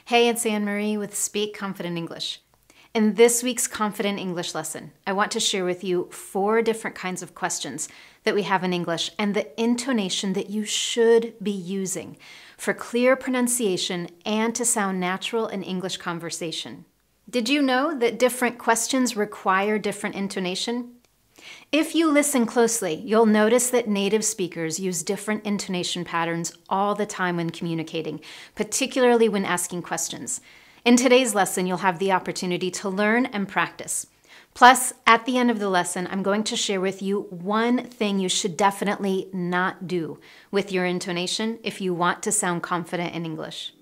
Hey, it's Anne-Marie with Speak Confident English. In this week's Confident English lesson, I want to share with you 4 different kinds of questions that we have in English and the intonation that you should be using for clear pronunciation and to sound natural in English conversation. Did you know that different questions require different intonation? If you listen closely, you'll notice that native speakers use different intonation patterns all the time when communicating, particularly when asking questions. In today's lesson, you'll have the opportunity to learn and practice. Plus, at the end of the lesson, I'm going to share with you one thing you should definitely not do with your intonation if you want to sound confident in English.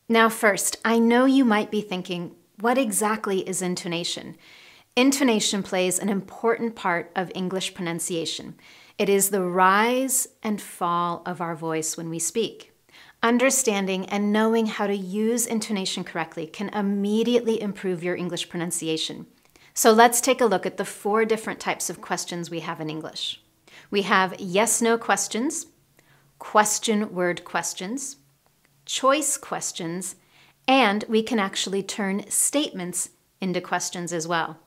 Now first, I know you might be thinking, what exactly is intonation? Intonation plays an important part of English pronunciation. It is the rise and fall of our voice when we speak. Understanding and knowing how to use intonation correctly can immediately improve your English pronunciation. So let's take a look at the 4 different types of questions we have in English. We have yes-no questions, question-word questions, choice questions, and we can actually turn statements into questions as well.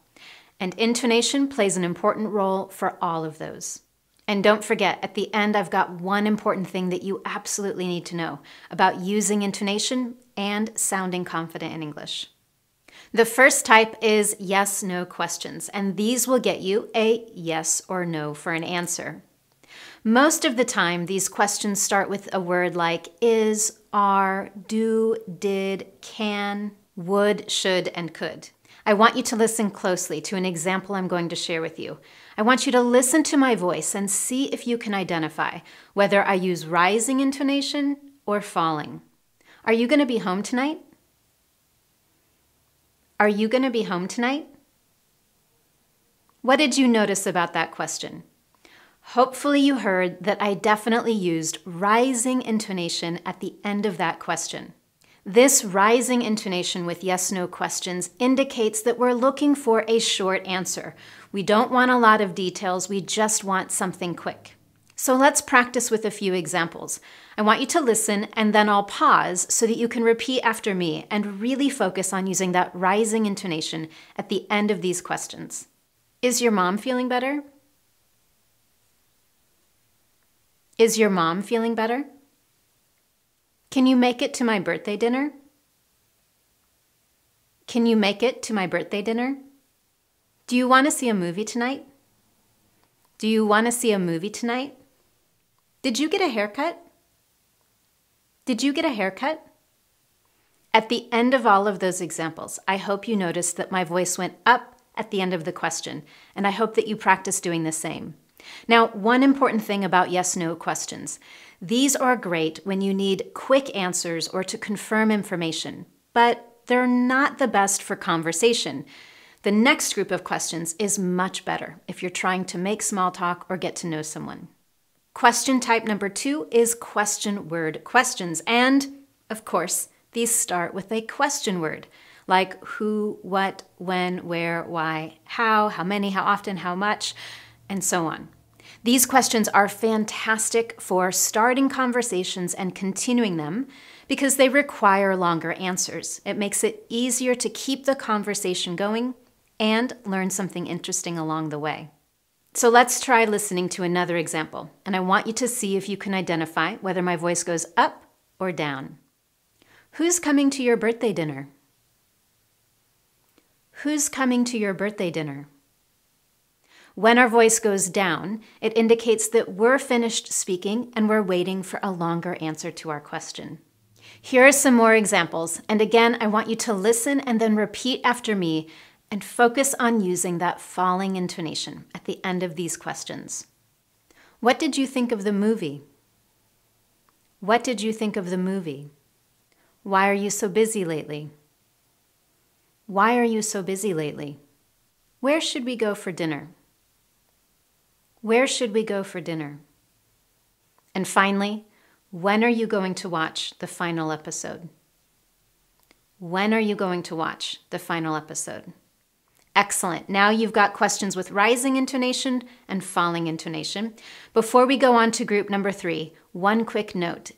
And intonation plays an important role for all of those. And don't forget, at the end, I've got one important thing that you absolutely need to know about using intonation and sounding confident in English. The first type is yes-no questions, and these will get you a yes or no for an answer. Most of the time, these questions start with a word like is, are, do, did, can, would, should, and could. I want you to listen closely to an example I'm going to share with you. I want you to listen to my voice and see if you can identify whether I use rising intonation or falling. Are you going to be home tonight? Are you going to be home tonight? What did you notice about that question? Hopefully you heard that I definitely used rising intonation at the end of that question. This rising intonation with yes-no questions indicates that we're looking for a short answer. We don't want a lot of details, we just want something quick. So let's practice with a few examples. I want you to listen and then I'll pause so that you can repeat after me and really focus on using that rising intonation at the end of these questions. Is your mom feeling better? Is your mom feeling better? Can you make it to my birthday dinner? Can you make it to my birthday dinner? Do you want to see a movie tonight? Do you want to see a movie tonight? Did you get a haircut? Did you get a haircut? At the end of all of those examples, I hope you noticed that my voice went up at the end of the question, and I hope that you practice doing the same. Now, one important thing about yes-no questions. These are great when you need quick answers or to confirm information, but they're not the best for conversation. The next group of questions is much better if you're trying to make small talk or get to know someone. Question type number 2 is question-word questions, and, of course, these start with a question word, like who, what, when, where, why, how many, how often, how much, and so on. These questions are fantastic for starting conversations and continuing them because they require longer answers. It makes it easier to keep the conversation going and learn something interesting along the way. So let's try listening to another example, and I want you to see if you can identify whether my voice goes up or down. Who's coming to your birthday dinner? Who's coming to your birthday dinner? When our voice goes down, it indicates that we're finished speaking and we're waiting for a longer answer to our question. Here are some more examples, and again, I want you to listen and then repeat after me and focus on using that falling intonation at the end of these questions. What did you think of the movie? What did you think of the movie? Why are you so busy lately? Why are you so busy lately? Where should we go for dinner? Where should we go for dinner? And finally, when are you going to watch the final episode? When are you going to watch the final episode? Excellent. Now you've got questions with rising intonation and falling intonation. Before we go on to group number 3, one quick note.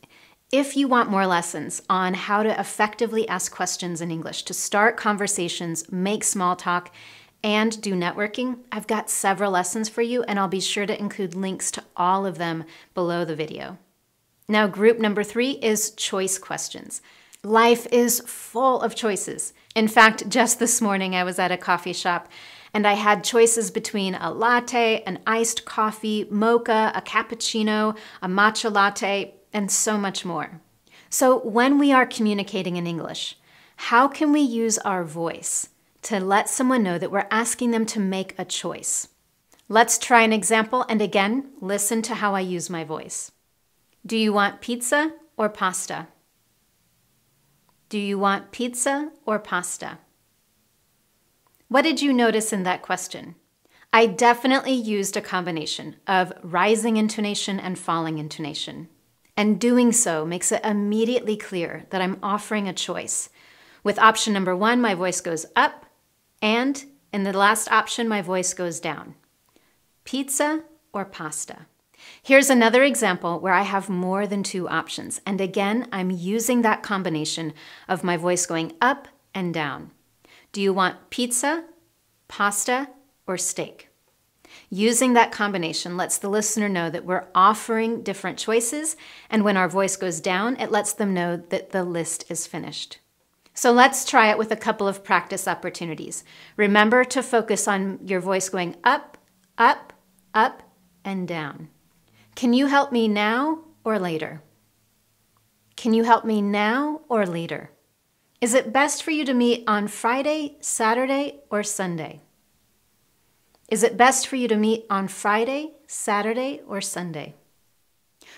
If you want more lessons on how to effectively ask questions in English, to start conversations, make small talk, and do networking, I've got several lessons for you, and I'll be sure to include links to all of them below the video. Now, group number 3 is choice questions. Life is full of choices. In fact, just this morning I was at a coffee shop and I had choices between a latte, an iced coffee, mocha, a cappuccino, a matcha latte, and so much more. So when we are communicating in English, how can we use our voice to let someone know that we're asking them to make a choice? Let's try an example, and again, listen to how I use my voice. Do you want pizza or pasta? Do you want pizza or pasta? What did you notice in that question? I definitely used a combination of rising intonation and falling intonation. And doing so makes it immediately clear that I'm offering a choice. With option number 1, my voice goes up, and in the last option, my voice goes down. Pizza or pasta? Here's another example where I have more than 2 options. And again, I'm using that combination of my voice going up and down. Do you want pizza, pasta, or steak? Using that combination lets the listener know that we're offering different choices, and when our voice goes down, it lets them know that the list is finished. So let's try it with a couple of practice opportunities. Remember to focus on your voice going up, up, up, and down. Can you help me now or later? Can you help me now or later? Is it best for you to meet on Friday, Saturday, or Sunday? Is it best for you to meet on Friday, Saturday, or Sunday?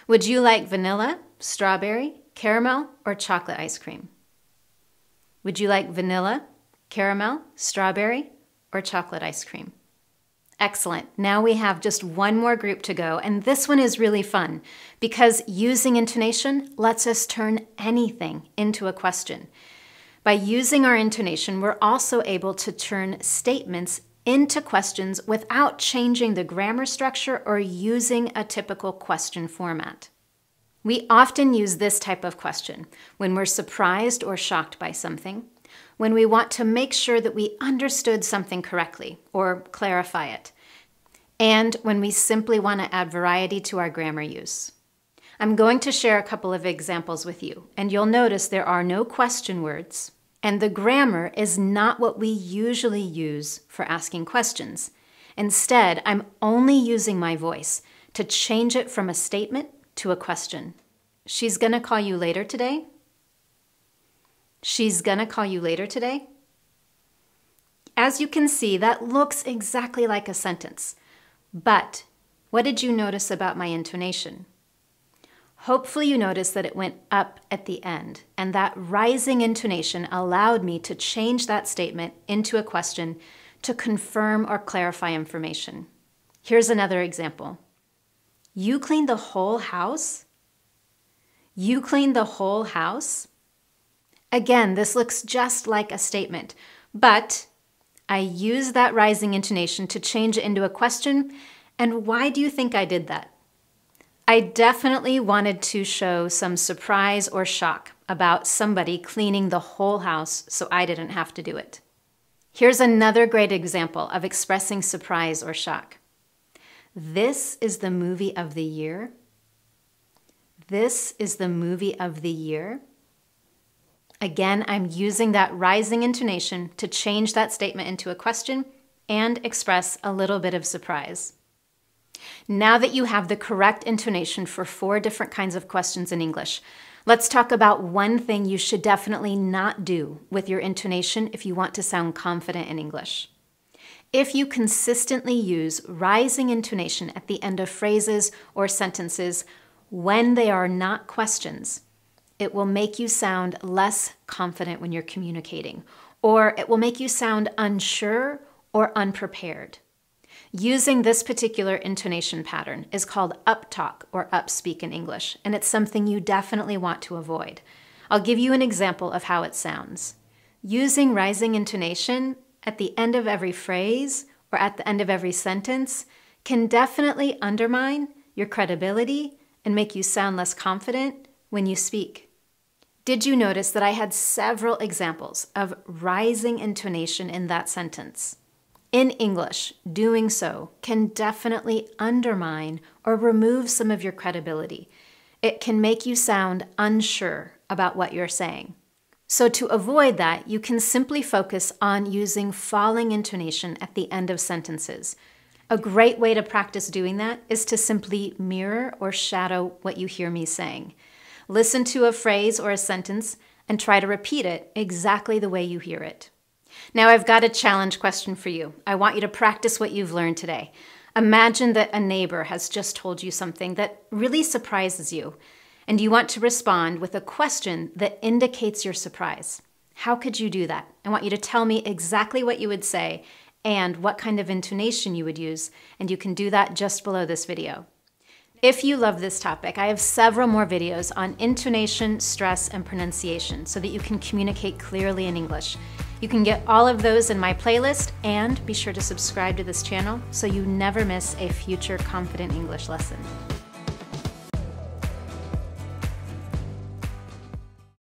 Would you like vanilla, strawberry, caramel, or chocolate ice cream? Would you like vanilla, caramel, strawberry, or chocolate ice cream? Excellent. Now we have just one more group to go, and this one is really fun because using intonation lets us turn anything into a question. By using our intonation, we're also able to turn statements into questions without changing the grammar structure or using a typical question format. We often use this type of question when we're surprised or shocked by something, when we want to make sure that we understood something correctly or clarify it, and when we simply want to add variety to our grammar use. I'm going to share a couple of examples with you, and you'll notice there are no question words, and the grammar is not what we usually use for asking questions. Instead, I'm only using my voice to change it from a statement to a question. She's gonna call you later today? She's gonna call you later today? As you can see, that looks exactly like a sentence. But what did you notice about my intonation? Hopefully you noticed that it went up at the end, and that rising intonation allowed me to change that statement into a question to confirm or clarify information. Here's another example. You cleaned the whole house? You cleaned the whole house? Again, this looks just like a statement, but I use that rising intonation to change it into a question. And why do you think I did that? I definitely wanted to show some surprise or shock about somebody cleaning the whole house so I didn't have to do it. Here's another great example of expressing surprise or shock. This is the movie of the year. This is the movie of the year. Again, I'm using that rising intonation to change that statement into a question and express a little bit of surprise. Now that you have the correct intonation for 4 different kinds of questions in English, let's talk about one thing you should definitely not do with your intonation if you want to sound confident in English. If you consistently use rising intonation at the end of phrases or sentences when they are not questions, it will make you sound less confident when you're communicating, or it will make you sound unsure or unprepared. Using this particular intonation pattern is called uptalk or upspeak in English, and it's something you definitely want to avoid. I'll give you an example of how it sounds. Using rising intonation, at the end of every phrase or at the end of every sentence can definitely undermine your credibility and make you sound less confident when you speak. Did you notice that I had several examples of rising intonation in that sentence? In English, doing so can definitely undermine or remove some of your credibility. It can make you sound unsure about what you're saying. So to avoid that, you can simply focus on using falling intonation at the end of sentences. A great way to practice doing that is to simply mirror or shadow what you hear me saying. Listen to a phrase or a sentence and try to repeat it exactly the way you hear it. Now I've got a challenge question for you. I want you to practice what you've learned today. Imagine that a neighbor has just told you something that really surprises you, and you want to respond with a question that indicates your surprise. How could you do that? I want you to tell me exactly what you would say and what kind of intonation you would use, and you can do that just below this video. If you love this topic, I have several more videos on intonation, stress, and pronunciation so that you can communicate clearly in English. You can get all of those in my playlist, and be sure to subscribe to this channel so you never miss a future confident English lesson.